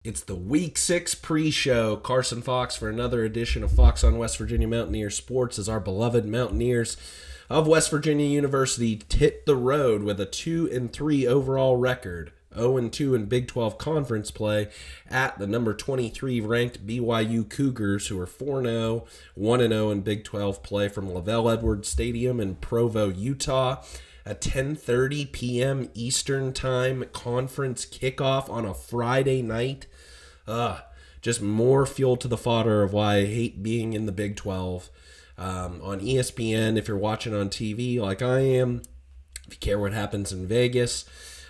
It's the Week 6 pre-show. Carson Fox for another edition of Fox on West Virginia Mountaineer Sports as our beloved Mountaineers of West Virginia University hit the road with a 2-3 overall record. 0-2 in Big 12 conference play at the number 23 ranked BYU Cougars, who are 4-0, 1-0 in Big 12 play from Lavelle Edwards Stadium in Provo, Utah. A 10:30 p.m. Eastern Time conference kickoff on a Friday night. Just more fuel to the fodder of why I hate being in the Big 12. On ESPN, if you're watching on TV like I am, if you care what happens in Vegas,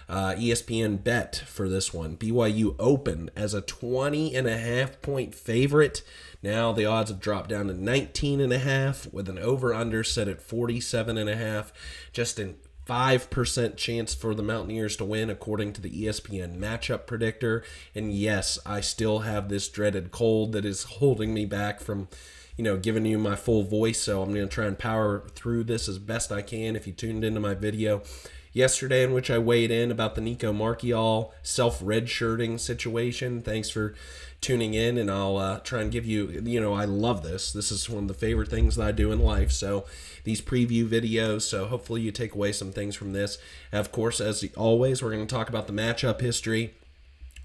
ESPN bet for this one. BYU opened as a 20.5 point favorite. Now the odds have dropped down to 19.5 with an over-under set at 47.5. Just a 5% chance for the Mountaineers to win according to the ESPN matchup predictor. And yes, I still have this dreaded cold that is holding me back from giving you my full voice. So I'm going to try and power through this as best I can. If you tuned into my video yesterday in which I weighed in about the Nico Marchiol self-redshirting situation, thanks for tuning in, and I'll try and give you, I love this. This is one of the favorite things that I do in life, so these preview videos, so hopefully you take away some things from this. And of course, as always, we're going to talk about the matchup history,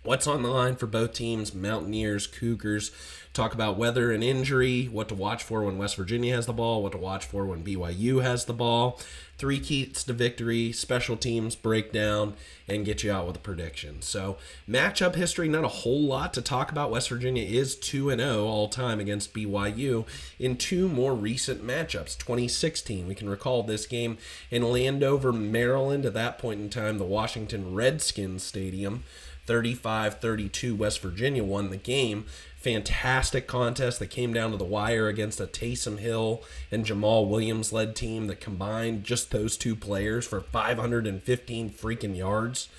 what's on the line for both teams, Mountaineers, Cougars, talk about weather and injury, what to watch for when West Virginia has the ball, what to watch for when BYU has the ball, 3 keys to victory, special teams breakdown, and get you out with a prediction. So matchup history, not a whole lot to talk about. West Virginia is 2-0 all time against BYU in 2 more recent matchups. 2016, we can recall this game in Landover, Maryland. At that point in time, the Washington Redskins Stadium. 35-32, West Virginia won the game. Fantastic contest that came down to the wire against a Taysom Hill and Jamal Williams-led team that combined just those 2 players for 515 freaking yards.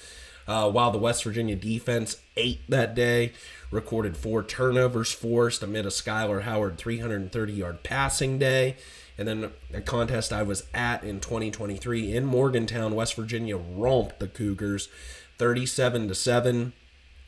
While the West Virginia defense ate that day, recorded 4 turnovers forced amid a Skylar Howard 330-yard passing day. And then a contest I was at in 2023 in Morgantown, West Virginia romped the Cougars 37-7.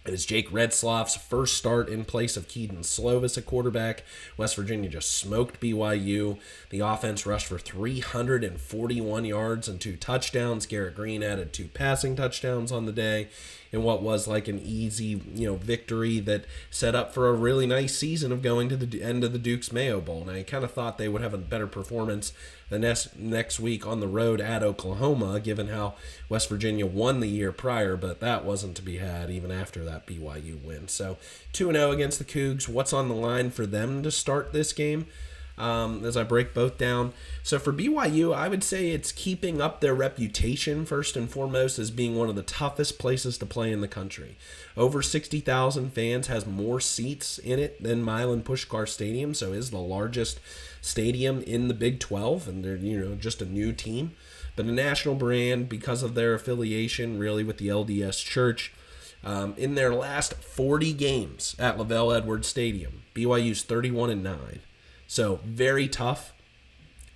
It was Jake Retzloff's first start in place of Keaton Slovis at quarterback. West Virginia just smoked BYU. The offense rushed for 341 yards and 2 touchdowns. Garrett Green added 2 passing touchdowns on the day in what was like an easy, victory that set up for a really nice season of going to the end of the Duke's Mayo Bowl. Now, I kind of thought they would have a better performance the next week on the road at Oklahoma, given how West Virginia won the year prior, but that wasn't to be had even after that BYU win. So 2-0 against the Cougs. What's on the line for them to start this game? As I break both down. So for BYU, I would say it's keeping up their reputation first and foremost as being one of the toughest places to play in the country. Over 60,000 fans, has more seats in it than Milan Puskar Stadium, so is the largest stadium in the Big 12, and they're just a new team. But a national brand because of their affiliation really with the LDS Church. In their last 40 games at Lavelle Edwards Stadium, BYU's 31-9. So very tough.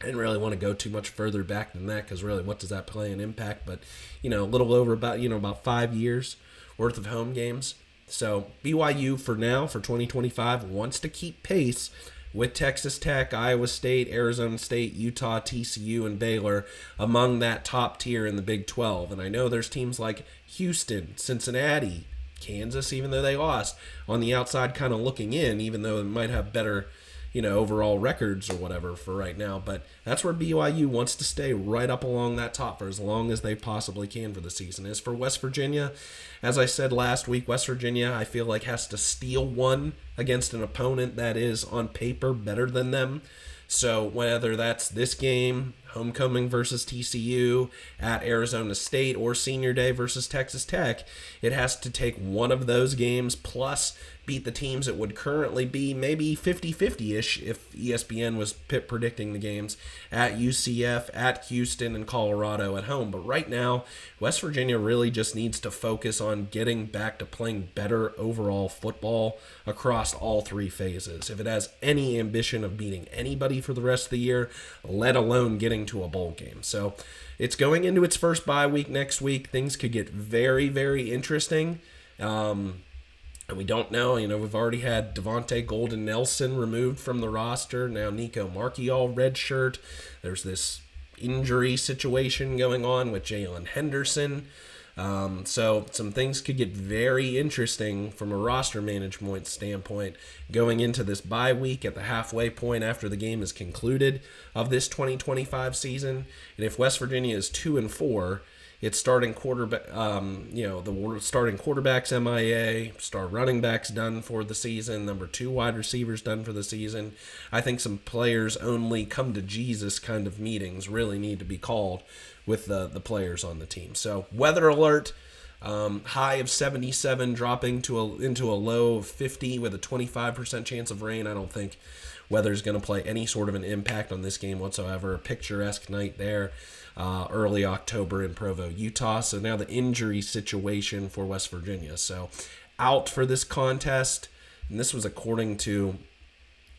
I didn't really want to go too much further back than that because really what does that play an impact? But, a little over about 5 years worth of home games. So BYU for now, for 2025, wants to keep pace with Texas Tech, Iowa State, Arizona State, Utah, TCU, and Baylor among that top tier in the Big 12. And I know there's teams like Houston, Cincinnati, Kansas, even though they lost, on the outside kind of looking in, even though it might have better overall records or whatever for right now. But that's where BYU wants to stay right up along that top for as long as they possibly can for the season. As for West Virginia, as I said last week, West Virginia, I feel like has to steal one against an opponent that is on paper better than them. So whether that's this game, homecoming versus TCU, at Arizona State, or senior day versus Texas Tech, it has to take one of those games plus beat the teams it would currently be maybe 50-50-ish if ESPN was predicting the games at UCF, at Houston, and Colorado at home. But right now, West Virginia really just needs to focus on getting back to playing better overall football across all 3 phases. If it has any ambition of beating anybody for the rest of the year, let alone getting to a bowl game. So it's going into its first bye week next week. Things could get very, very interesting. And we don't know, we've already had Devontae Golden Nelson removed from the roster. Now Nico Marchiol redshirt. There's this injury situation going on with Jalen Henderson. So some things could get very interesting from a roster management standpoint going into this bye week at the halfway point after the game is concluded of this 2025 season. And if West Virginia is 2-4, it's starting quarterback, the starting quarterback's MIA, star running back's done for the season, number 2 wide receivers done for the season. I think some players only come to Jesus kind of meetings really need to be called with the players on the team. So weather alert, high of 77 dropping into a low of 50 with a 25% chance of rain. I don't think weather's going to play any sort of an impact on this game whatsoever. A picturesque night there, early October in Provo, Utah. So now the injury situation for West Virginia. So out for this contest, and this was according to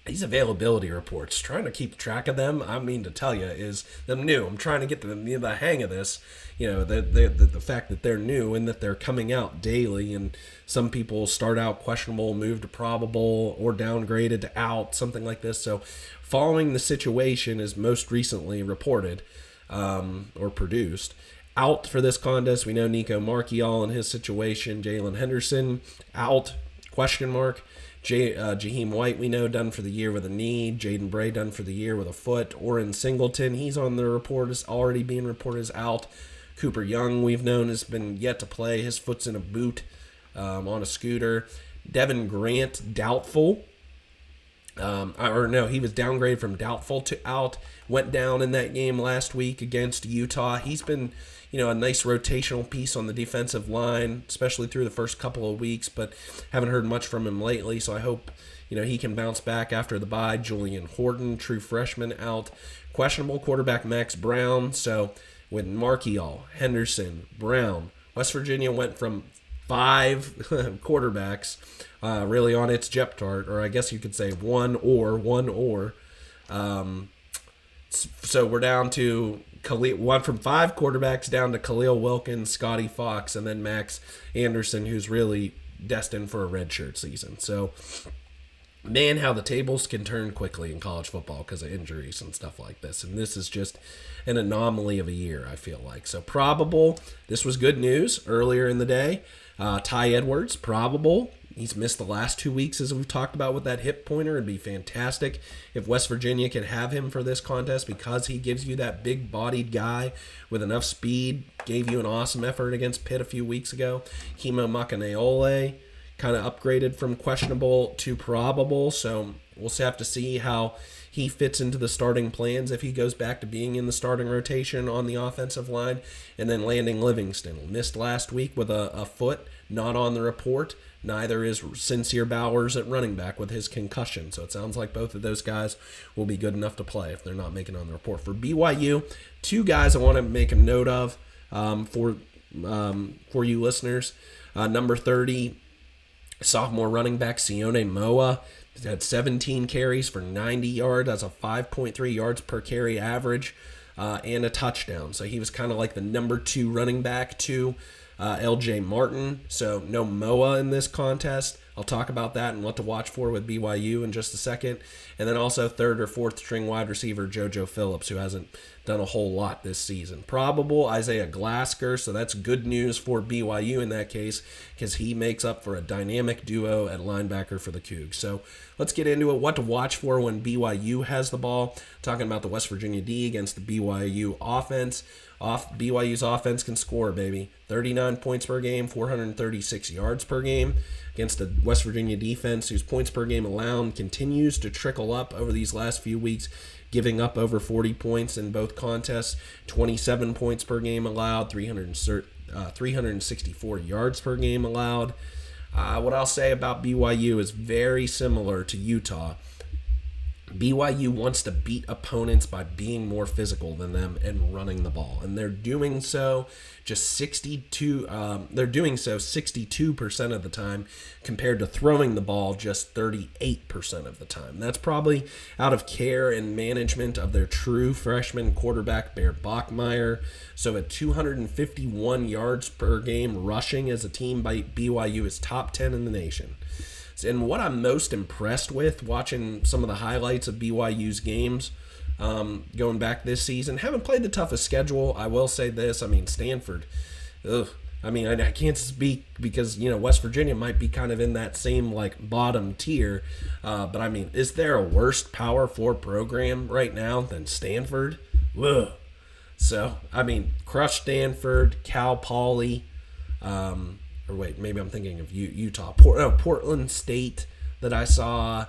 these availability reports. Trying to keep track of them, I mean to tell you, is them new. I'm trying to get the hang of this. The fact that they're new and that they're coming out daily, and some people start out questionable, move to probable, or downgraded to out, something like this. So following the situation is most recently reported or produced. Out for this contest, we know Nico Marchiol and his situation. Jalen Henderson, out, question mark. Jaheim White, we know, done for the year with a knee. Jaden Bray, done for the year with a foot. Oren Singleton, he's on the report, is already being reported as out. Cooper Young, we've known, has been yet to play. His foot's in a boot on a scooter. Devin Grant, doubtful. He was downgraded from doubtful to out. Went down in that game last week against Utah. He's been, a nice rotational piece on the defensive line, especially through the first couple of weeks, but haven't heard much from him lately, so I hope, he can bounce back after the bye. Julian Horton, true freshman, out. Questionable quarterback Max Brown. So with Marchiol, Henderson, Brown, West Virginia went from 5 quarterbacks really on its depth chart, or I guess you could say one or. So we're down to went from 5 quarterbacks down to Khalil Wilkins, Scotty Fox, and then Max Anderson, who's really destined for a redshirt season. So, man, how the tables can turn quickly in college football because of injuries and stuff like this. And this is just an anomaly of a year, I feel like. So probable, this was good news earlier in the day. Ty Edwards, probable. He's missed the last 2 weeks, as we've talked about, with that hip pointer. It'd be fantastic if West Virginia can have him for this contest because he gives you that big-bodied guy with enough speed. Gave you an awesome effort against Pitt a few weeks ago. Kimo Makaneole kind of upgraded from questionable to probable, so we'll have to see how he fits into the starting plans if he goes back to being in the starting rotation on the offensive line. And then Landon Livingston missed last week with a foot, not on the report. Neither is Sincere Bowers at running back with his concussion. So it sounds like both of those guys will be good enough to play if they're not making on the report. For BYU, 2 guys I want to make a note of for you listeners. Number 30, sophomore running back Sione Moa. He's had 17 carries for 90 yards. That's a 5.3 yards per carry average and a touchdown. So he was kind of like the number 2 running back to LJ Martin. So no Moa in this contest. I'll talk about that and what to watch for with BYU in just a second. And then also 3rd or 4th string wide receiver JoJo Phillips, who hasn't done a whole lot this season. Probable Isaiah Glasker, so that's good news for BYU in that case because he makes up for a dynamic duo at linebacker for the Cougs. So let's get into it. What to watch for when BYU has the ball. Talking about the West Virginia D against the BYU offense. BYU's offense can score, baby. 39 points per game, 436 yards per game against the West Virginia defense, whose points per game allowed continues to trickle up over these last few weeks, giving up over 40 points in both contests. 27 points per game allowed, 364 yards per game allowed. What I'll say about BYU is very similar to Utah. BYU wants to beat opponents by being more physical than them and running the ball, and they're doing so just 62. They're doing so 62% of the time, compared to throwing the ball just 38% of the time. That's probably out of care and management of their true freshman quarterback Bear Bachmeier. So at 251 yards per game rushing as a team, by BYU is top 10 in the nation. And what I'm most impressed with watching some of the highlights of BYU's games going back this season, haven't played the toughest schedule. I will say this. I mean, Stanford, ugh. I mean, I can't speak because, West Virginia might be kind of in that same, bottom tier. But, I mean, is there a worse Power 4 program right now than Stanford? Ugh. So, I mean, crush Stanford, Cal Poly, or wait, maybe I'm thinking of Utah. Portland State that I saw.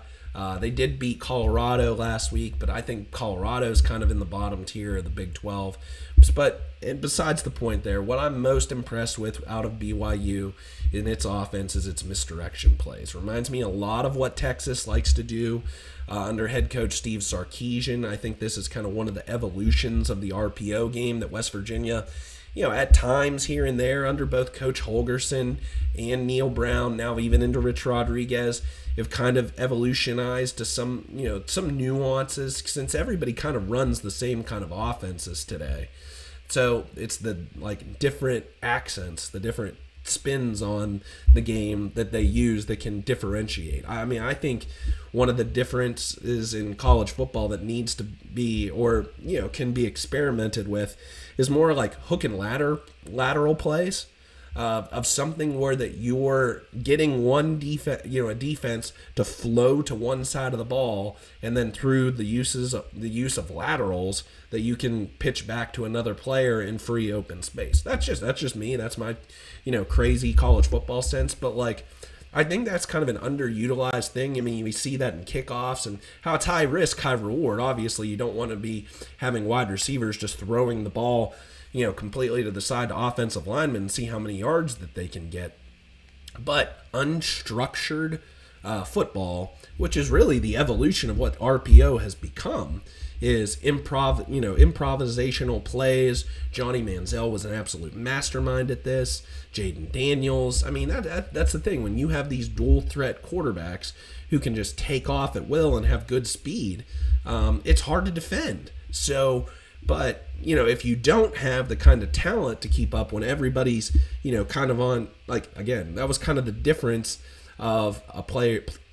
They did beat Colorado last week, but I think Colorado's kind of in the bottom tier of the Big 12. But besides the point there, what I'm most impressed with out of BYU in its offense is its misdirection plays. Reminds me a lot of what Texas likes to do under head coach Steve Sarkisian. I think this is kind of one of the evolutions of the RPO game that West Virginia, at times here and there under both Coach Holgerson and Neil Brown, now even into Rich Rodriguez, have kind of evolutionized to some nuances, since everybody kind of runs the same kind of offenses today. So it's the different accents, the different spins on the game that they use that can differentiate. I mean, I think one of the differences in college football that needs to be, or can be experimented with, is more like hook and lateral plays of something where that you're getting one a defense to flow to one side of the ball, and then through the use of laterals that you can pitch back to another player in free open space. That's just me. That's my crazy college football sense, but I think that's kind of an underutilized thing. I mean, we see that in kickoffs and how it's high risk, high reward. Obviously, you don't want to be having wide receivers just throwing the ball, completely to the side to offensive linemen and see how many yards that they can get. But unstructured football, which is really the evolution of what RPO has become, is improvisational plays. Johnny Manziel was an absolute mastermind at this. Jaden Daniels. I mean, that's the thing. When you have these dual threat quarterbacks who can just take off at will and have good speed, it's hard to defend. So, but, if you don't have the kind of talent to keep up when everybody's, kind of on, again, that was kind of the difference of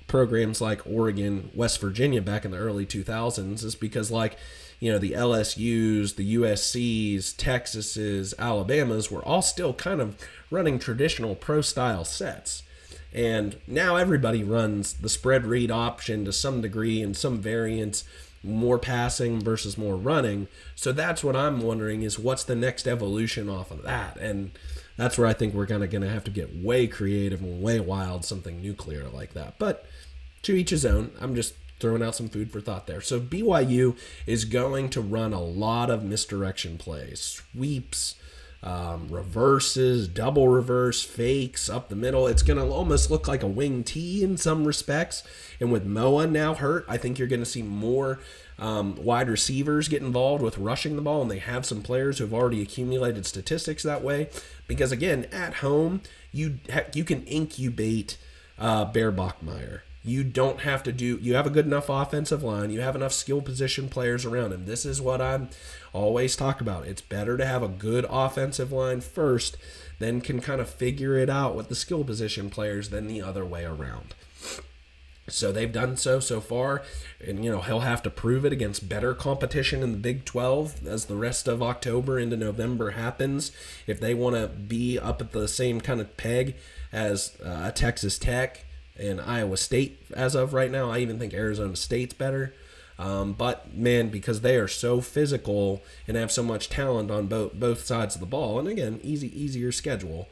programs like Oregon, West Virginia back in the early 2000s, is because the LSUs, the USCs, Texases, Alabamas were all still kind of running traditional pro style sets. And now everybody runs the spread read option to some degree and some variance, more passing versus more running. So that's what I'm wondering is what's the next evolution off of that. And that's where I think we're going to have to get way creative and way wild, something nuclear like that. But to each his own. I'm just throwing out some food for thought there. So BYU is going to run a lot of misdirection plays, sweeps, reverses, double reverse, fakes up the middle. It's going to almost look like a wing T in some respects. And with Moa now hurt, I think you're going to see more wide receivers get involved with rushing the ball, and they have some players who have already accumulated statistics that way. Because again, at home, you can incubate Bear Bachmeier. You don't have to you have a good enough offensive line. You have enough skill position players around him. This is what I'm always talk about. It's better to have a good offensive line first, then can kind of figure it out with the skill position players than the other way around. So they've done so far, and he'll have to prove it against better competition in the Big 12 as the rest of October into November happens. If they want to be up at the same kind of peg as Texas Tech and Iowa State as of right now. I even think Arizona State's better. But, man, because they are so physical and have so much talent on both sides of the ball, and, again, easier schedule,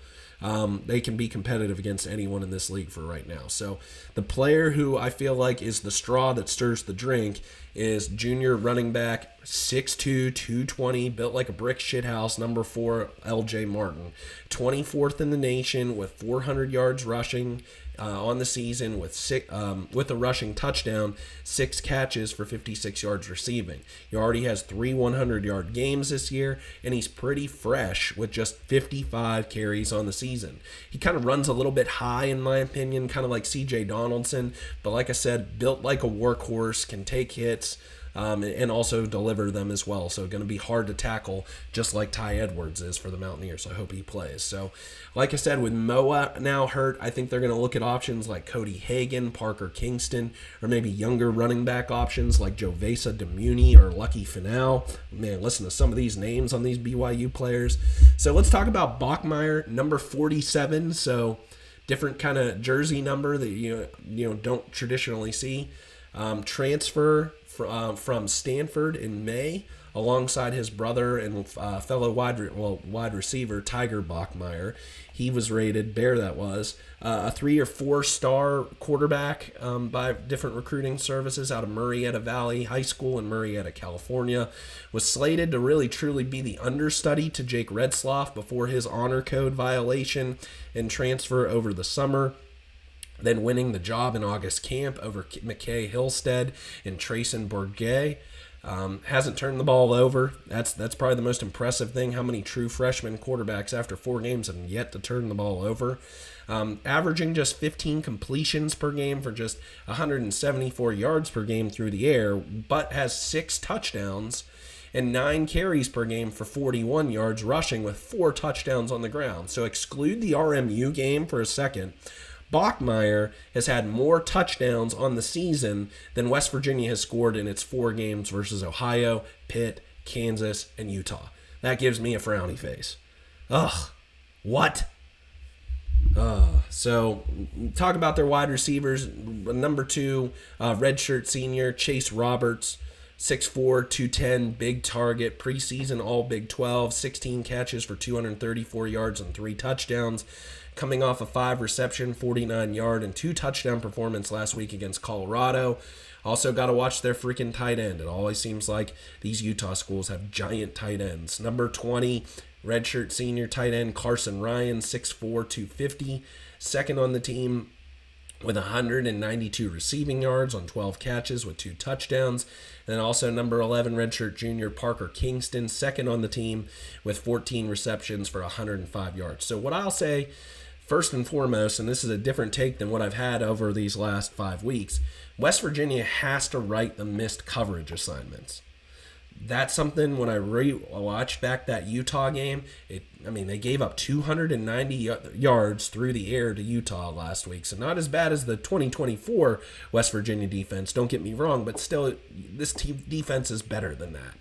they can be competitive against anyone in this league for right now. So the player who I feel like is the straw that stirs the drink is junior running back, 6'2", 220, built like a brick shithouse, number 4, L.J. Martin. 24th in the nation with 400 yards rushing on the season with a rushing touchdown, 6 catches for 56 yards receiving. He already has 3 100-yard games this year, and he's pretty fresh with just 55 carries on the season. He kind of runs a little bit high, in my opinion, kind of like C.J. Donaldson, but like I said, built like a workhorse, can take hits, and also deliver them as well. So going to be hard to tackle, just like Ty Edwards is for the Mountaineers. So I hope he plays. So like I said, with Moa now hurt, I think they're going to look at options like Cody Hagan, Parker Kingston, or maybe younger running back options like Jovesa Demuni or Lucky Finau. Man, listen to some of these names on these BYU players. So let's talk about Bachmeier, number 47. So different kind of jersey number that you don't traditionally see. Transfer from Stanford in May, alongside his brother and fellow wide receiver Tiger Bachmeier. He was rated, a 3 or 4 star quarterback by different recruiting services out of Murrieta Valley High School in Murrieta, California. Was slated to really truly be the understudy to Jake Redsloff before his honor code violation and transfer over the summer. Then winning the job in August camp over McKay Hillstead and Trayson Bourget. Hasn't turned the ball over. That's probably the most impressive thing. How many true freshman quarterbacks after 4 games have yet to turn the ball over? Averaging just 15 completions per game for just 174 yards per game through the air, but has 6 touchdowns and 9 carries per game for 41 yards rushing with 4 touchdowns on the ground. So exclude the RMU game for a second. Bachmeier has had more touchdowns on the season than West Virginia has scored in its 4 games versus Ohio, Pitt, Kansas, and Utah. That gives me a frowny face. Ugh. What? So talk about their wide receivers. Number 2, redshirt senior Chase Roberts, 6'4", 210, big target, preseason all Big 12, 16 catches for 234 yards and 3 touchdowns. Coming off a 5 reception, 49-yard, and 2 touchdown performance last week against Colorado. Also got to watch their freaking tight end. It always seems like these Utah schools have giant tight ends. Number 20, redshirt senior tight end Carson Ryan, 6'4", 250. Second on the team with 192 receiving yards on 12 catches with 2 touchdowns. And then also number 11, redshirt junior Parker Kingston, second on the team with 14 receptions for 105 yards. So what I'll say, first and foremost, and this is a different take than what I've had over these last 5 weeks, West Virginia has to right the missed coverage assignments. That's something when I watched back that Utah game, they gave up 290 yards through the air to Utah last week. So not as bad as the 2024 West Virginia defense, don't get me wrong, but still this defense is better than that.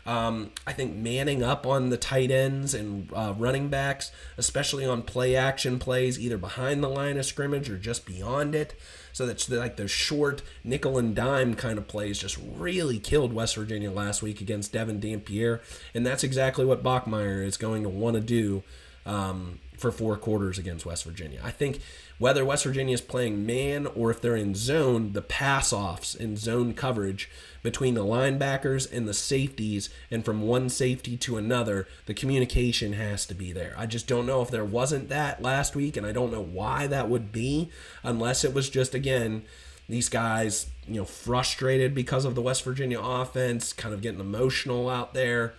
I think manning up on the tight ends and running backs, especially on play action plays, either behind the line of scrimmage or just beyond it. So that's like those short nickel and dime kind of plays just really killed West Virginia last week against Devin Dampier. And that's exactly what Bachmeier is going to want to do for 4 quarters against West Virginia. I think whether West Virginia is playing man or if they're in zone, the pass-offs and zone coverage between the linebackers and the safeties, and from one safety to another, the communication has to be there. I just don't know if there wasn't that last week, and I don't know why that would be, unless it was just, again, these guys, frustrated because of the West Virginia offense, kind of getting emotional out there,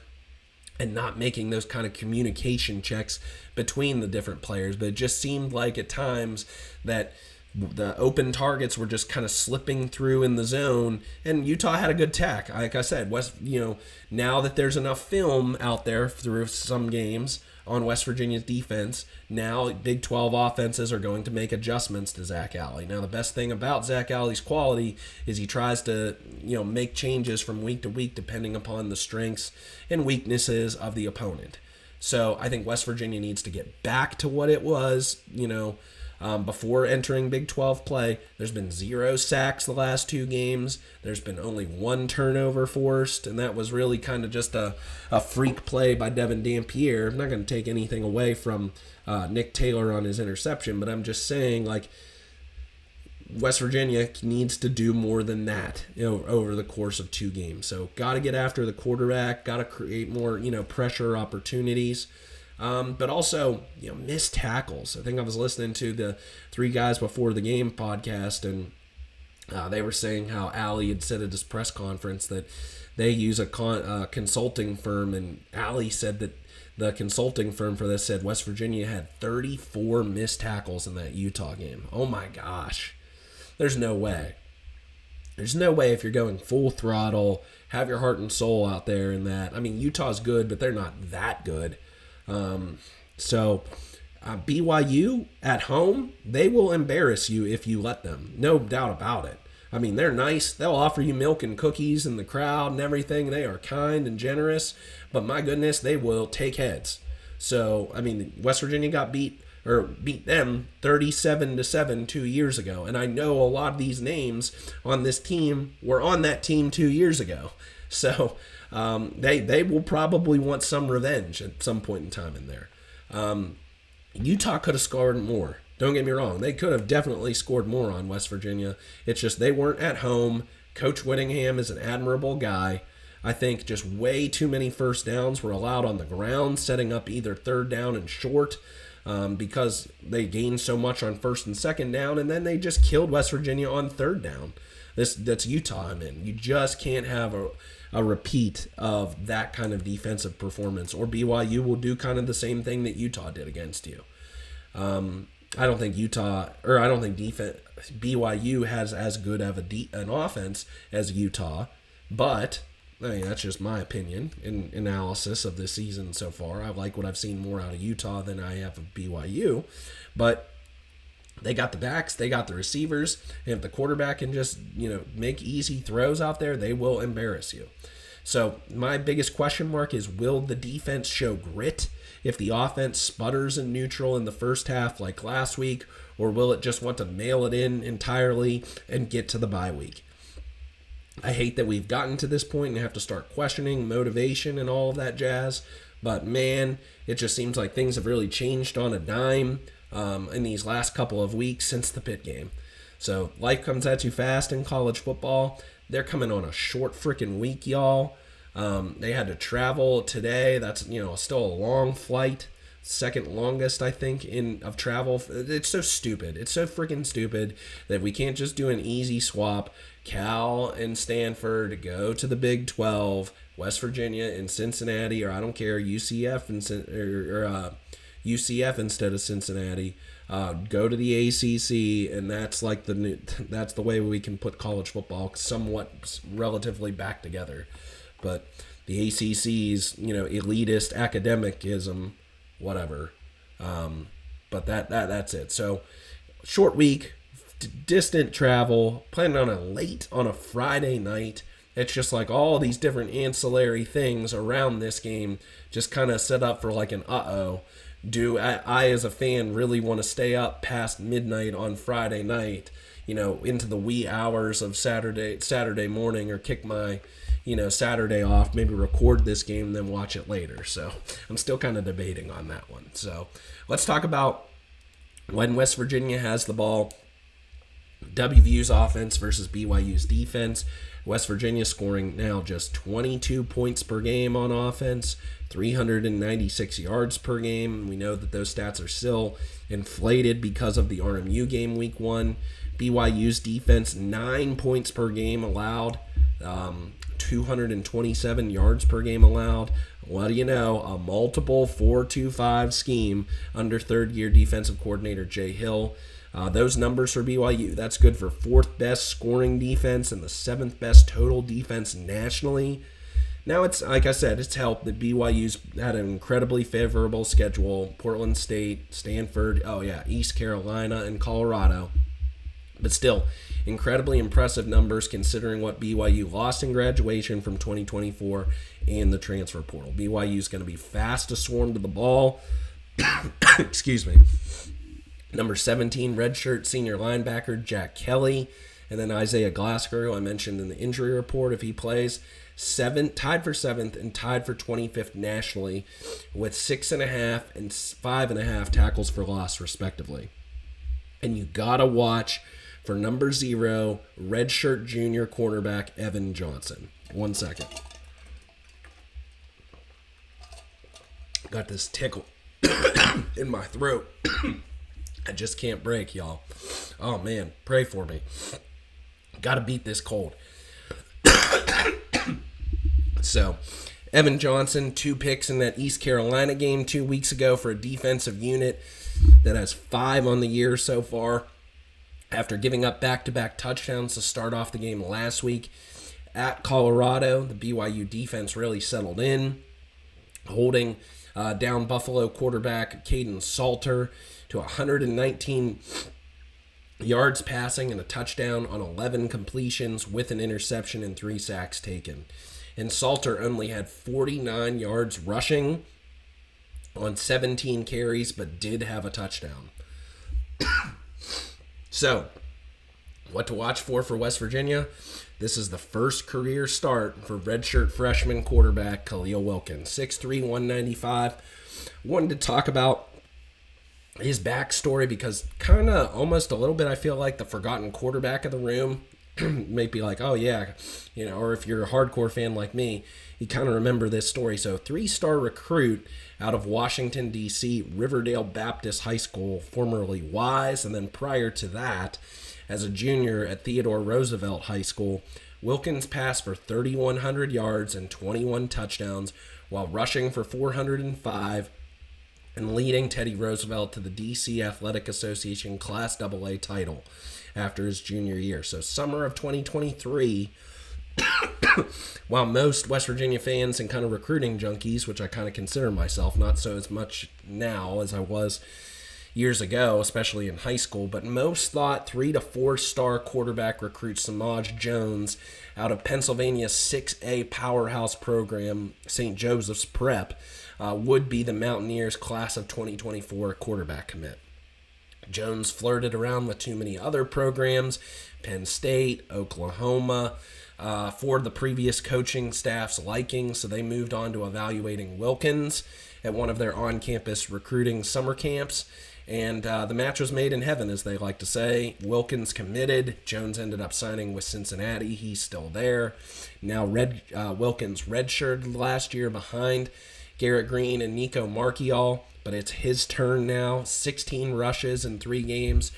and not making those kind of communication checks between the different players. But it just seemed like at times that the open targets were just kind of slipping through in the zone, and Utah had a good tack. Like I said, now that there's enough film out there through some games on West Virginia's defense, now Big 12 offenses are going to make adjustments to Zach Alley. Now, the best thing about Zach Alley's quality is he tries to, make changes from week to week depending upon the strengths and weaknesses of the opponent. So I think West Virginia needs to get back to what it was, before entering Big 12 play. There's been 0 sacks the last 2 games. There's been only 1 turnover forced, and that was really kind of just a freak play by Devin Dampier. I'm not going to take anything away from Nick Taylor on his interception, but I'm just saying, West Virginia needs to do more than that, over the course of 2 games. So got to get after the quarterback, got to create more, pressure opportunities. But also, missed tackles. I think I was listening to the Three Guys Before the Game podcast, and they were saying how Allie had said at his press conference that they use a consulting firm, and Allie said that the consulting firm for this said West Virginia had 34 missed tackles in that Utah game. Oh my gosh. There's no way. There's no way if you're going full throttle, have your heart and soul out there in that. I mean, Utah's good, but they're not that good. BYU at home, they will embarrass you if you let them. No doubt about it. I mean, they're nice. They'll offer you milk and cookies in the crowd and everything. They are kind and generous, but my goodness, they will take heads. So, I mean, West Virginia beat them 37-7 2 years ago. And I know a lot of these names on this team were on that team 2 years ago. So they will probably want some revenge at some point in time in there. Utah could have scored more. Don't get me wrong. They could have definitely scored more on West Virginia. It's just they weren't at home. Coach Whittingham is an admirable guy. I think just way too many first downs were allowed on the ground, setting up either third down and short because they gained so much on first and second down, and then they just killed West Virginia on third down. That's Utah. You just can't have a repeat of that kind of defensive performance, or BYU will do kind of the same thing that Utah did against you. I don't think BYU has as good of an offense as Utah, but I mean, that's just my opinion in analysis of this season so far. I like what I've seen more out of Utah than I have of BYU, but they got the backs, they got the receivers, and if the quarterback can just, make easy throws out there, they will embarrass you. So my biggest question mark is, will the defense show grit if the offense sputters in neutral in the first half like last week, or will it just want to mail it in entirely and get to the bye week? I hate that we've gotten to this point and have to start questioning motivation and all of that jazz, but man, it just seems like things have really changed on a dime in these last couple of weeks since the Pitt game. So life comes at you fast in college football. They're coming on a short freaking week, y'all. They had to travel today. That's, still a long flight. Second longest, I think, of travel. It's so stupid. It's so freaking stupid that we can't just do an easy swap. Cal and Stanford go to the Big 12. West Virginia and Cincinnati, or I don't care, UCF UCF instead of Cincinnati. Go to the ACC, and that's like that's the way we can put college football somewhat relatively back together. But the ACC's, elitist academicism, whatever. But that's it. So short week, distant travel, planning on on a Friday night. It's just like all these different ancillary things around this game just kind of set up for like an do I as a fan really want to stay up past midnight on Friday night, into the wee hours of Saturday morning, or kick my, Saturday off, maybe record this game and then watch it later. So I'm still kind of debating on that one. So let's talk about when West Virginia has the ball. WVU's offense versus BYU's defense. West Virginia scoring now just 22 points per game on offense, 396 yards per game. We know that those stats are still inflated because of the RMU game week 1. BYU's defense, 9 points per game allowed, 227 yards per game allowed. What do you know? A multiple 4-2-5 scheme under third-year defensive coordinator Jay Hill. Those numbers for BYU, that's good for 4th best scoring defense and the 7th best total defense nationally. Now, it's like I said, it's helped that BYU's had an incredibly favorable schedule. Portland State, Stanford, East Carolina, and Colorado. But still, incredibly impressive numbers considering what BYU lost in graduation from 2024 and the transfer portal. BYU's going to be fast to swarm to the ball. Excuse me. Number 17, redshirt senior linebacker Jack Kelly. And then Isaiah Glasgow, who I mentioned in the injury report, if he plays, tied for 7th and tied for 25th nationally with 6.5 and 5.5 tackles for loss, respectively. And you got to watch for number 0, redshirt junior cornerback Evan Johnson. 1 second. Got this tickle in my throat. I just can't break, y'all. Oh, man. Pray for me. Got to beat this cold. So, Evan Johnson, 2 picks in that East Carolina game 2 weeks ago for a defensive unit that has 5 on the year so far. After giving up back-to-back touchdowns to start off the game last week at Colorado, the BYU defense really settled in, holding down Buffalo quarterback Caden Salter to 119 yards passing and a touchdown on 11 completions with an interception and 3 sacks taken. And Salter only had 49 yards rushing on 17 carries, but did have a touchdown. So, what to watch for West Virginia? This is the first career start for redshirt freshman quarterback Khalil Wilkins, 6'3", 195. Wanted to talk about his backstory because kind of almost a little bit I feel like the forgotten quarterback of the room. May be like, oh yeah, or if you're a hardcore fan like me, you kind of remember this story. So 3-star recruit out of Washington, D.C., Riverdale Baptist High School, formerly Wise, and then prior to that, as a junior at Theodore Roosevelt High School, Wilkins passed for 3,100 yards and 21 touchdowns while rushing for 405 and leading Teddy Roosevelt to the D.C. Athletic Association Class AA title after his junior year. So summer of 2023, while most West Virginia fans and kind of recruiting junkies, which I kind of consider myself, not so as much now as I was years ago, especially in high school, but most thought 3 to 4-star quarterback recruit Samaj Jones out of Pennsylvania's 6A powerhouse program, St. Joseph's Prep, would be the Mountaineers' class of 2024 quarterback commit. Jones flirted around with too many other programs, Penn State, Oklahoma, for the previous coaching staff's liking, so they moved on to evaluating Wilkins at one of their on-campus recruiting summer camps, and the match was made in heaven, as they like to say. Wilkins committed. Jones ended up signing with Cincinnati. He's still there. Now Wilkins redshirted last year behind Garrett Green and Nico Marchiol, but it's his turn now. 16 rushes in 3 games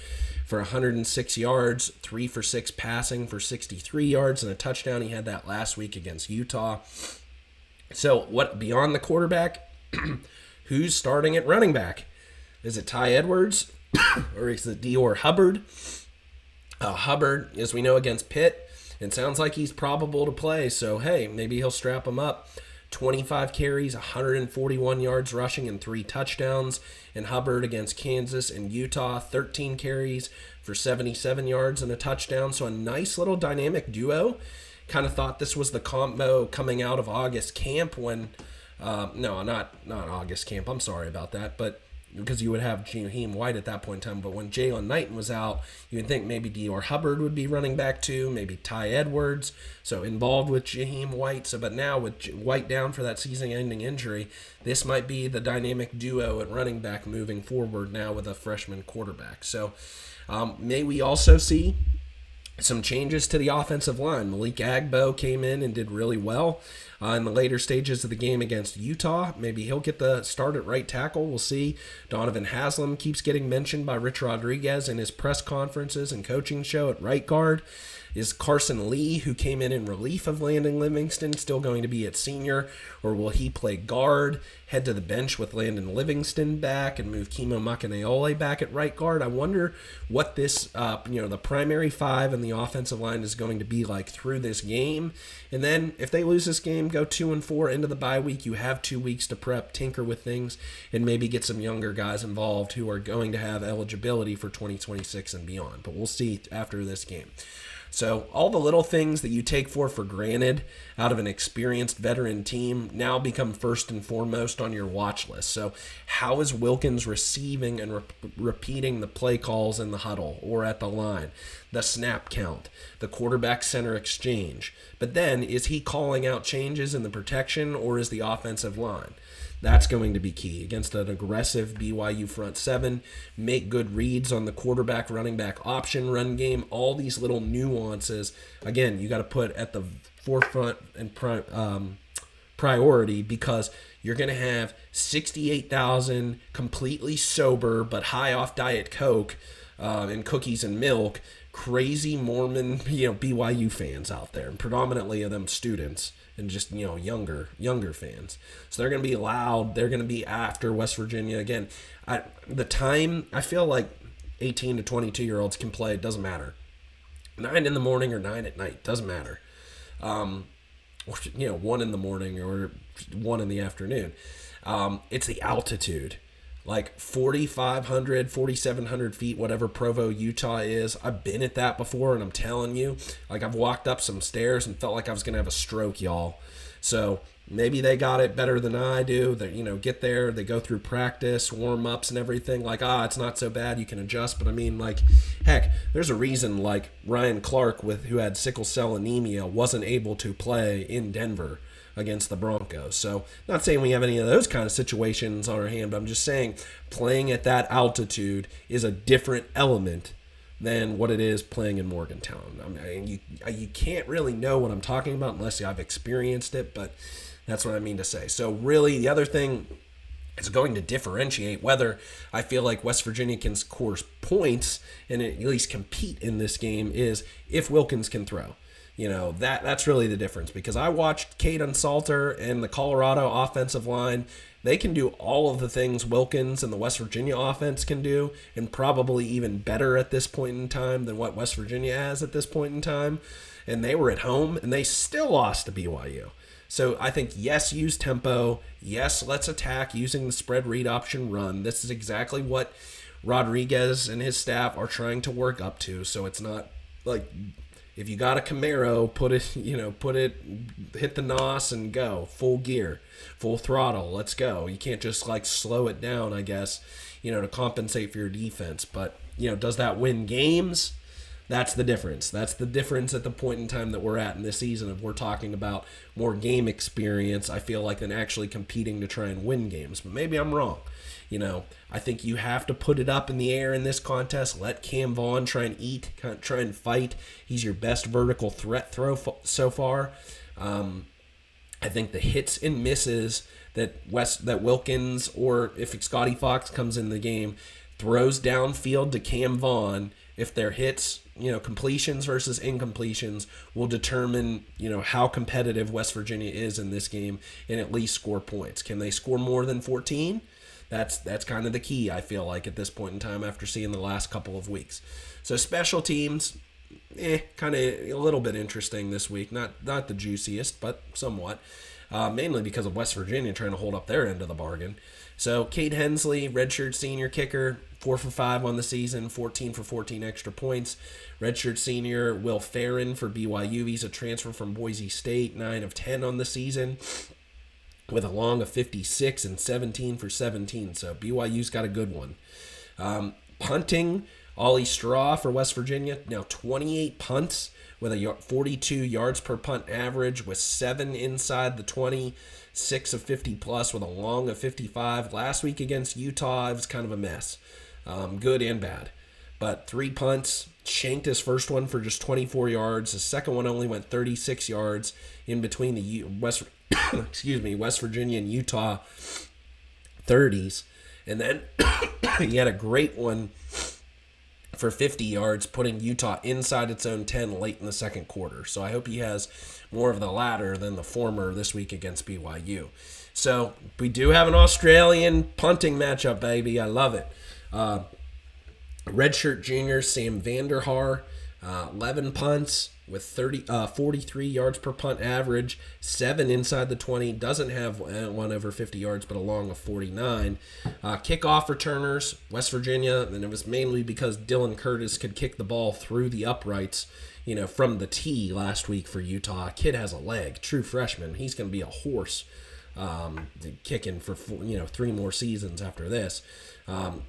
for 106 yards, 3 for 6 passing for 63 yards and a touchdown. He had that last week against Utah. So what beyond the quarterback, who's starting at running back? Is it Ty Edwards or is it Dior Hubbard? Hubbard, as we know, against Pitt, it sounds like he's probable to play. So, hey, maybe he'll strap him up. 25 carries, 141 yards rushing, and 3 touchdowns. And Hubbard against Kansas and Utah, 13 carries for 77 yards and a touchdown. So a nice little dynamic duo. Kind of thought this was the combo coming out of August camp when, no, not August camp. I'm sorry about that, but because you would have Jaheim White at that point in time. But when Jalen Knighton was out, you would think maybe Dior Hubbard would be running back too, maybe Ty Edwards, so involved with Jaheim White. So, but now with White down for that season-ending injury, this might be the dynamic duo at running back moving forward now with a freshman quarterback. So, may we also see some changes to the offensive line. Malik Agbo came in and did really well in the later stages of the game against Utah. Maybe he'll get the start at right tackle. We'll see. Donovan Haslam keeps getting mentioned by Rich Rodriguez in his press conferences and coaching show at right guard. Is Carson Lee, who came in relief of Landon Livingston, still going to be at senior, or will he play guard, head to the bench with Landon Livingston back, and move Kimo Makaneole back at right guard? I wonder what this, the primary 5 and the offensive line is going to be like through this game. And then if they lose this game, go 2-4 into the bye week, you have 2 weeks to prep, tinker with things, and maybe get some younger guys involved who are going to have eligibility for 2026 and beyond. But we'll see after this game. So all the little things that you take for granted out of an experienced veteran team now become first and foremost on your watch list. So how is Wilkins receiving and repeating the play calls in the huddle or at the line, the snap count, the quarterback center exchange? But then is he calling out changes in the protection or is the offensive line? That's going to be key against an aggressive BYU front 7. Make good reads on the quarterback, running back option, run game, all these little nuances. Again, you got to put at the forefront and priority because you're going to have 68,000 completely sober but high off Diet Coke and cookies and milk, crazy Mormon, BYU fans out there, and predominantly of them students and just, younger fans. So they're going to be loud. They're going to be after West Virginia. Again, the time, I feel like 18 to 22-year-olds can play. It doesn't matter. 9 in the morning or 9 at night, doesn't matter. 1 in the morning or 1 in the afternoon. It's the altitude. Like 4,500, 4,700 feet, whatever Provo, Utah is. I've been at that before, and I'm telling you, like I've walked up some stairs and felt like I was going to have a stroke, y'all. So maybe they got it better than I do. They, get there, they go through practice, warm-ups and everything. Like, it's not so bad, you can adjust. But I mean, like, heck, there's a reason, like, Ryan Clark, who had sickle cell anemia, wasn't able to play in Denver against the Broncos. So not saying we have any of those kind of situations on our hand, but I'm just saying playing at that altitude is a different element than what it is playing in Morgantown. I mean, you can't really know what I'm talking about unless I've experienced it, but that's what I mean to say. So really, the other thing is going to differentiate whether I feel like West Virginia can score points and at least compete in this game is if Wilkins can throw. That's really the difference, because I watched Caden Salter and the Colorado offensive line. They can do all of the things Wilkins and the West Virginia offense can do, and probably even better at this point in time than what West Virginia has at this point in time. And they were at home, and they still lost to BYU. So I think, yes, use tempo. Yes, let's attack using the spread read option run. This is exactly what Rodriguez and his staff are trying to work up to. So it's not like, if you got a Camaro, hit the NOS and go. Full gear, full throttle, let's go. You can't just slow it down, I guess, to compensate for your defense. But, does that win games? That's the difference. That's the difference at the point in time that we're at in this season. If we're talking about more game experience, I feel like, than actually competing to try and win games. But maybe I'm wrong. I think you have to put it up in the air in this contest. Let Cam Vaughn try and fight. He's your best vertical threat throw so far. I think the hits and misses that Wilkins, or if Scotty Fox comes in the game, throws downfield to Cam Vaughn, if they're hits, completions versus incompletions, will determine, how competitive West Virginia is in this game and at least score points. Can they score more than 14? That's kind of the key, I feel like, at this point in time after seeing the last couple of weeks. So special teams, kind of a little bit interesting this week. Not the juiciest, but somewhat. Mainly because of West Virginia trying to hold up their end of the bargain. So Cade Hensley, redshirt senior kicker, 4 for 5 on the season, 14 for 14 extra points. Redshirt senior Will Farron for BYU. He's a transfer from Boise State, 9 of 10 on the season, with a long of 56 and 17 for 17. So BYU's got a good one. Punting, Ollie Straw for West Virginia, now 28 punts with a 42 yards per punt average, with 7 inside the 20, 6 of 50 plus with a long of 55. Last week against Utah, it was kind of a mess, good and bad. But 3 punts, shanked his first one for just 24 yards. His second one only went 36 yards in between the West Virginia and Utah 30s. And then he had a great one for 50 yards, putting Utah inside its own 10 late in the second quarter. So I hope he has more of the latter than the former this week against BYU. So we do have an Australian punting matchup, baby. I love it. Redshirt junior Sam Vanderhaar, 11 punts with 43 yards per punt average, 7 inside the 20, doesn't have one over 50 yards, but a long of 49. Kickoff returners, West Virginia, and it was mainly because Dylan Curtis could kick the ball through the uprights, from the tee last week for Utah. Kid has a leg, true freshman. He's going to be a horse kicking for 3 more seasons after this.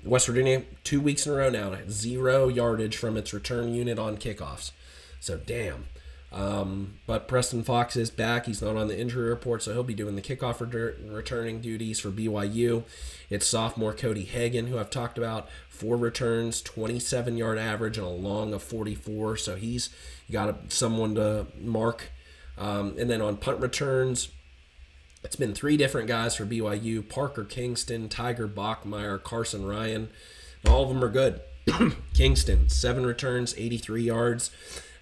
West Virginia, 2 weeks in a row now, 0 yardage from its return unit on kickoffs. So, damn. But Preston Fox is back. He's not on the injury report, so he'll be doing the kickoff returning duties for BYU. It's sophomore Cody Hagan, who I've talked about, 4 returns, 27-yard average, and a long of 44. So he's got someone to mark. And then on punt returns, It's been three different guys for BYU: Parker Kingston, Tiger Bachmeyer, Carson Ryan. All of them are good. Kingston, 7 returns, 83 yards.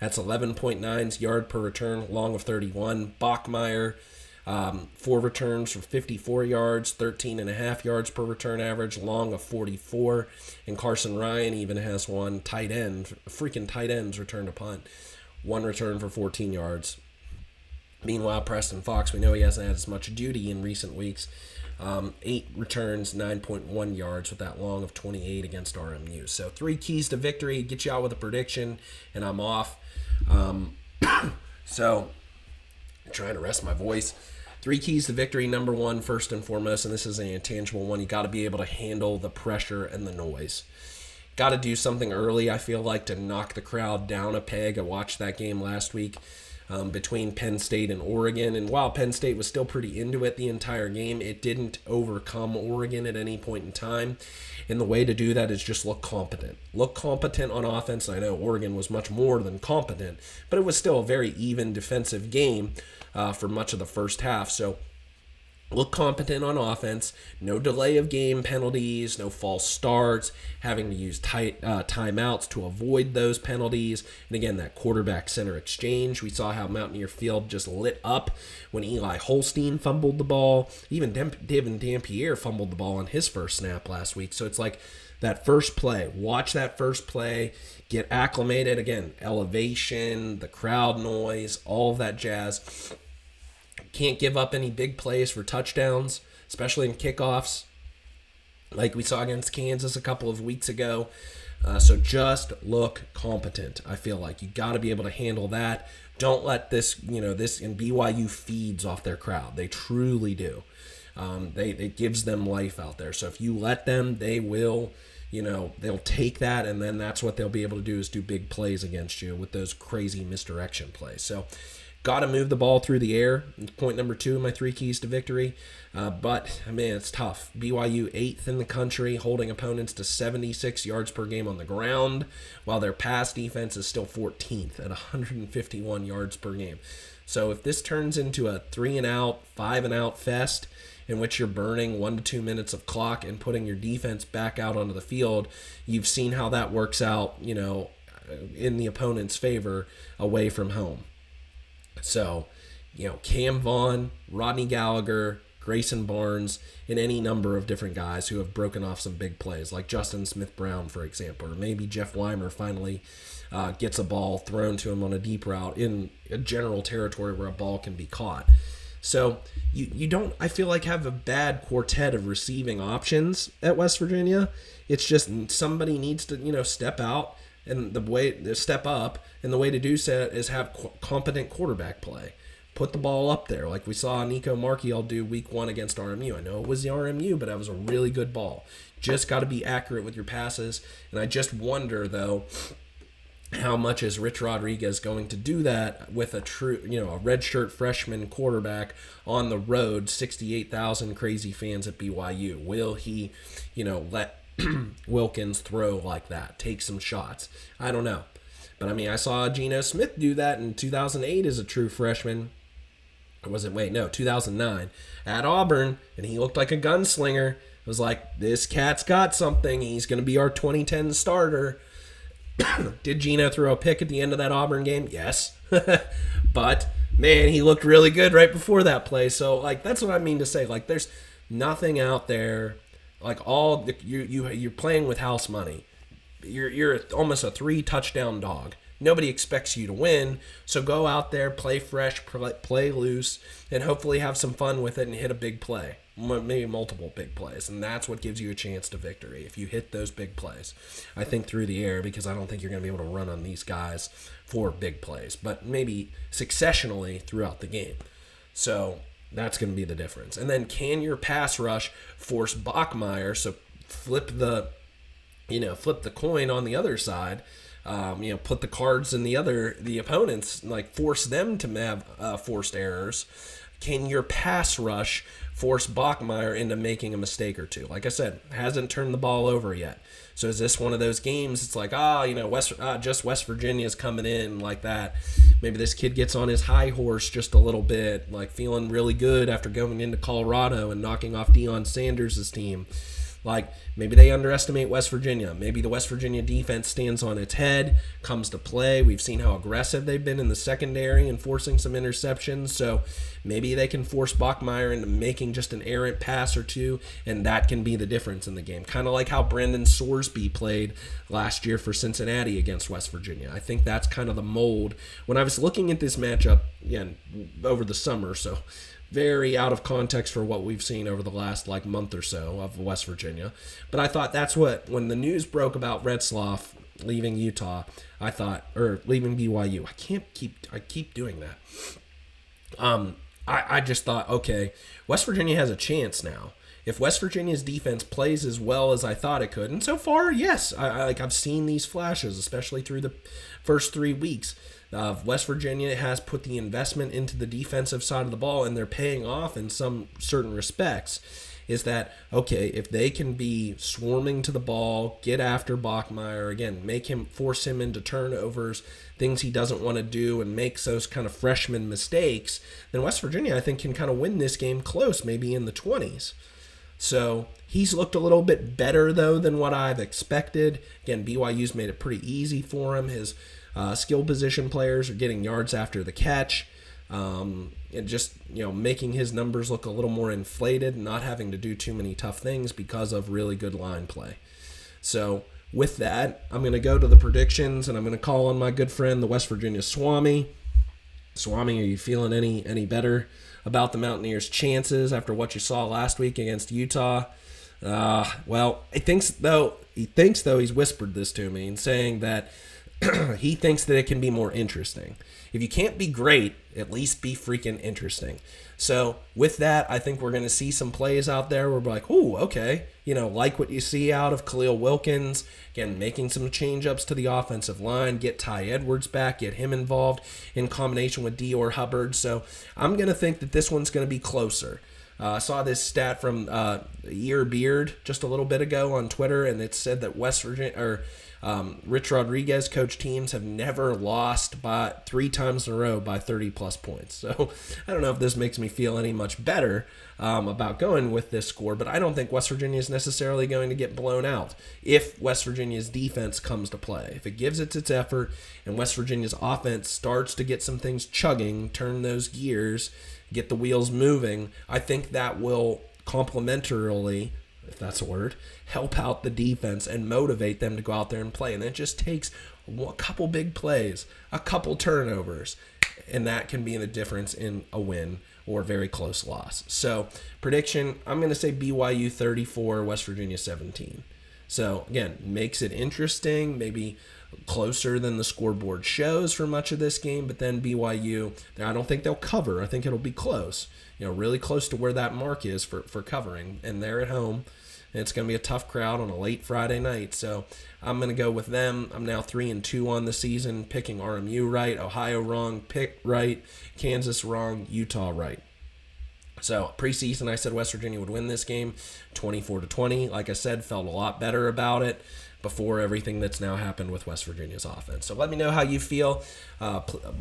That's 11.9 yard per return, long of 31. Bachmeyer, 4 returns for 54 yards, 13.5 yards per return average, long of 44. And Carson Ryan even has one tight end, freaking tight ends return to punt. 1 return for 14 yards. Meanwhile, Preston Fox, we know he hasn't had as much duty in recent weeks. 8 returns, 9.1 yards with that long of 28 against RMU. So 3 keys to victory. Get you out with a prediction, and I'm off. So I'm trying to rest my voice. 3 keys to victory. Number 1, first and foremost, and this is an intangible one, you got to be able to handle the pressure and the noise. Got to do something early, I feel like, to knock the crowd down a peg. I watched that game last week between Penn State and Oregon, and while Penn State was still pretty into it the entire game, it didn't overcome Oregon at any point in time. And the way to do that is just look competent. Look competent on offense. I know Oregon was much more than competent, but it was still a very even defensive game for much of the first half. So look competent on offense, no delay of game penalties, no false starts, having to use timeouts to avoid those penalties. And again, that quarterback-center exchange. We saw how Mountaineer Field just lit up when Eli Holstein fumbled the ball. Even Devin Dampierre fumbled the ball on his first snap last week. So it's like that first play. Watch that first play. Get acclimated. Again, elevation, the crowd noise, all of that jazz. Can't give up any big plays for touchdowns, especially in kickoffs, like we saw against Kansas a couple of weeks ago. So just look competent. I feel like you got to be able to handle that. Don't let this, this in BYU feeds off their crowd. They truly do. It gives them life out there. So if you let them, they will, they'll take that, and then that's what they'll be able to do is do big plays against you with those crazy misdirection plays. So got to move the ball through the air. Point number 2 of my 3 keys to victory. But, man, it's tough. BYU 8th in the country, holding opponents to 76 yards per game on the ground, while their pass defense is still 14th at 151 yards per game. So if this turns into a 3-and-out, 5-and-out fest in which you're burning 1 to 2 minutes of clock and putting your defense back out onto the field, you've seen how that works out, in the opponent's favor away from home. So, Cam Vaughn, Rodney Gallagher, Grayson Barnes, and any number of different guys who have broken off some big plays, like Justin Smith-Brown, for example, or maybe Jeff Weimer finally gets a ball thrown to him on a deep route in a general territory where a ball can be caught. So you don't, I feel like, have a bad quartet of receiving options at West Virginia. It's just somebody needs to, step out. And the way to step up, and the way to do so is have competent quarterback play. Put the ball up there, like we saw Nico Marchiol do week 1 against RMU. I know it was the RMU, but that was a really good ball. Just got to be accurate with your passes. And I just wonder, though, how much is Rich Rodriguez going to do that with a true, a redshirt freshman quarterback on the road, 68,000 crazy fans at BYU? Will he, let Wilkins throw like that, take some shots? I don't know. But I saw Geno Smith do that in 2008 as a true freshman. Or was it, 2009 at Auburn, and he looked like a gunslinger. It was like, this cat's got something. He's going to be our 2010 starter. Did Geno throw a pick at the end of that Auburn game? Yes. But, man, he looked really good right before that play. So, that's what I mean to say. There's nothing out there. You're playing with house money. You're almost a 3-touchdown dog. Nobody expects you to win, so go out there, play fresh, play loose, and hopefully have some fun with it and hit a big play, maybe multiple big plays, and that's what gives you a chance to victory if you hit those big plays. I think through the air, because I don't think you're going to be able to run on these guys for big plays, but maybe successionally throughout the game. So that's going to be the difference. And then can your pass rush force Bachmeyer, so flip the coin on the other side, put the cards in the opponents, force them to have forced errors. Can your pass rush force Bachmeyer into making a mistake or two? Like I said, hasn't turned the ball over yet. So is this one of those games? It's like, West Virginia's coming in like that. Maybe this kid gets on his high horse just a little bit, like feeling really good after going into Colorado and knocking off Deion Sanders' team. Like, maybe they underestimate West Virginia. Maybe the West Virginia defense stands on its head, comes to play. We've seen how aggressive they've been in the secondary and forcing some interceptions. So maybe they can force Bachmeier into making just an errant pass or two, and that can be the difference in the game. Kind of like how Brendan Sorsby played last year for Cincinnati against West Virginia. I think that's kind of the mold. When I was looking at this matchup, again, over the summer, so very out of context for what we've seen over the last month or so of West Virginia. But I thought that's what, when the news broke about Retzloff leaving Utah, or leaving BYU. I keep doing that. I just thought, okay, West Virginia has a chance now. If West Virginia's defense plays as well as I thought it could, and so far, yes, I've seen these flashes, especially through the first 3 weeks. West Virginia has put the investment into the defensive side of the ball, and they're paying off in some certain respects. Is that, okay, if they can be swarming to the ball, get after Bachmeier, again, force him into turnovers, things he doesn't want to do, and makes those kind of freshman mistakes, then West Virginia, I think, can kind of win this game close, maybe in the 20s. So he's looked a little bit better, though, than what I've expected. Again, BYU's made it pretty easy for him. His skill position players are getting yards after the catch, and just making his numbers look a little more inflated, and not having to do too many tough things because of really good line play. So with that, I'm going to go to the predictions, and I'm going to call on my good friend, the West Virginia Swami. Swami, are you feeling any better about the Mountaineers' chances after what you saw last week against Utah? Well, he thinks though he's whispered this to me and saying that he thinks that it can be more interesting. If you can't be great, at least be freaking interesting. So with that, I think we're going to see some plays out there where we're like, ooh, okay. Like what you see out of Khalil Wilkins, again, making some change-ups to the offensive line, get Ty Edwards back, get him involved in combination with Dior Hubbard. So I'm going to think that this one's going to be closer. I saw this stat from Ear Beard just a little bit ago on Twitter, and it said that West Virginia, Rich Rodriguez coach teams have never lost by 3 times in a row by 30-plus points. So I don't know if this makes me feel any much better about going with this score, but I don't think West Virginia is necessarily going to get blown out if West Virginia's defense comes to play. If it gives it its effort and West Virginia's offense starts to get some things chugging, turn those gears, get the wheels moving, I think that will complementarily, if that's a word, help out the defense and motivate them to go out there and play. And it just takes a couple big plays, a couple turnovers, and that can be the difference in a win or a very close loss. So, prediction, I'm going to say BYU 34, West Virginia 17. So, again, makes it interesting, maybe closer than the scoreboard shows for much of this game, but then BYU, I don't think they'll cover. I think it'll be close, really close to where that mark is for covering, and they're at home, and it's going to be a tough crowd on a late Friday night, so I'm going to go with them. I'm now 3-2 on the season, picking RMU right, Ohio wrong, pick right, Kansas wrong, Utah right. So preseason, I said West Virginia would win this game 24-20. Like I said, felt a lot better about it before everything that's now happened with West Virginia's offense. So let me know how you feel.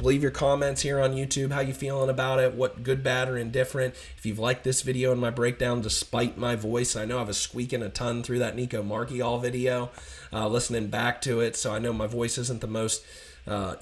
Leave your comments here on YouTube, how you feeling about it, what good, bad, or indifferent. If you've liked this video and my breakdown despite my voice, I know I was squeaking a ton through that Nico Marchiol video, listening back to it, so I know my voice isn't the most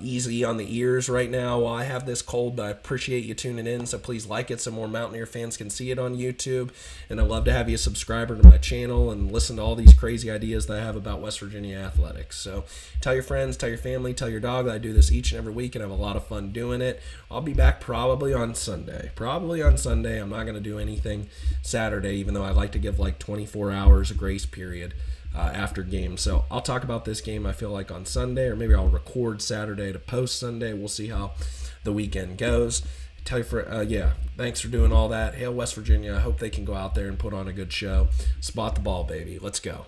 easy on the ears right now while I have this cold, but I appreciate you tuning in, so please like it so more Mountaineer fans can see it on YouTube, and I'd love to have you a subscriber to my channel and listen to all these crazy ideas that I have about West Virginia athletics. So tell your friends, tell your family, tell your dog that I do this each and every week and have a lot of fun doing it. I'll be back probably on Sunday. I'm not going to do anything Saturday, even though I like to give 24 hours a grace period after games. So I'll talk about this game, I feel like, on Sunday, or maybe I'll record Saturday to post Sunday. We'll see how the weekend goes. Tell you thanks for doing all that. Hail West Virginia. I hope they can go out there and put on a good show. Spot the ball, baby. Let's go.